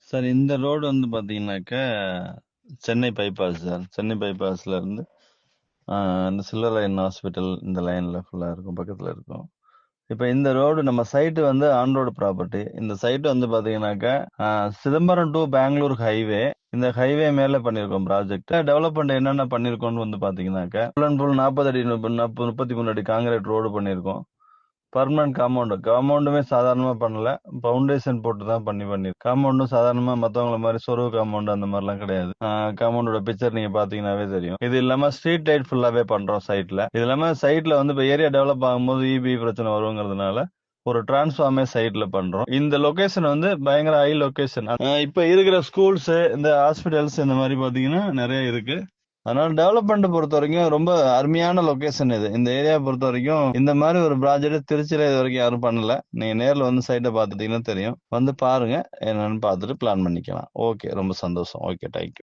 Sir இந்த road வந்து பாத்தீங்கன்னாக்கா சென்னை பைபாஸ் சார். சென்னை பைபாஸ்ல இருந்து இந்த சில்வர் லைன் ஹாஸ்பிட்டல் இந்த லைன்ல ஃபுல்லா இருக்கும், பக்கத்துல இருக்கும். இப்ப இந்த ரோடு நம்ம சைட்டு வந்து ஆன் ரோடு ப்ராப்பர்ட்டி. இந்த சைட் வந்து பாத்தீங்கன்னாக்கா சிதம்பரம் டு பெங்களூர் ஹைவே. இந்த ஹைவே மேல பண்ணிருக்கோம் ப்ராஜெக்ட். டெவலப்மெண்ட் என்னென்ன பண்ணிருக்கோம்னு வந்து பாத்தீங்கன்னாக்கா ஃபுல் அண்ட் ஃபுல் 40 அடி 33 அடி காங்கிரீட் ரோடு பண்ணிருக்கோம். பர்மனன்ட் காம்பவுண்டுமே சாதாரணமா பண்ணல, பவுண்டேஷன் போட்டு தான் பண்ணிருக்கோம். காம்பவுண்டும் சாதாரணமா மத்தவங்கள மாதிரி சொருவு காம்பவுண்ட் அந்த மாதிரிலாம் கிடையாது. காம்பவுண்டோட பிக்சர் நீங்க பாத்தீங்கன்னாவே தெரியும். இது இல்லாம ஸ்ட்ரீட் லைட் ஃபுல்லாவே பண்றோம் சைட்ல. இது இல்லாம சைட்ல வந்து இப்ப ஏரியா டெவலப் ஆகும்போது இபி பிரச்சனை வருங்கிறதுனால ஒரு டிரான்ஸ்ஃபார்மே சைட்ல பண்றோம். இந்த லொகேஷன் வந்து பயங்கர ஹை லொகேஷன். இப்ப இருக்கிற ஸ்கூல்ஸ், இந்த ஹாஸ்பிட்டல்ஸ் இந்த மாதிரி பாத்தீங்கன்னா நிறைய இருக்கு. அதனால டெவலப்மெண்ட் பொறுத்த வரைக்கும் ரொம்ப அருமையான லொகேஷன் இது. இந்த ஏரியா பொறுத்த வரைக்கும் இந்த மாதிரி ஒரு ப்ராஜெக்ட் திருச்சியில இது வரைக்கும் யாரும் பண்ணல. நீங்க நேர்ல வந்து சைட்டை பார்த்துட்டீங்கன்னா தெரியும். வந்து பாருங்க, என்னன்னு பார்த்துட்டு பிளான் பண்ணிக்கலாம். ஓகே, ரொம்ப சந்தோஷம். Okay, thank you.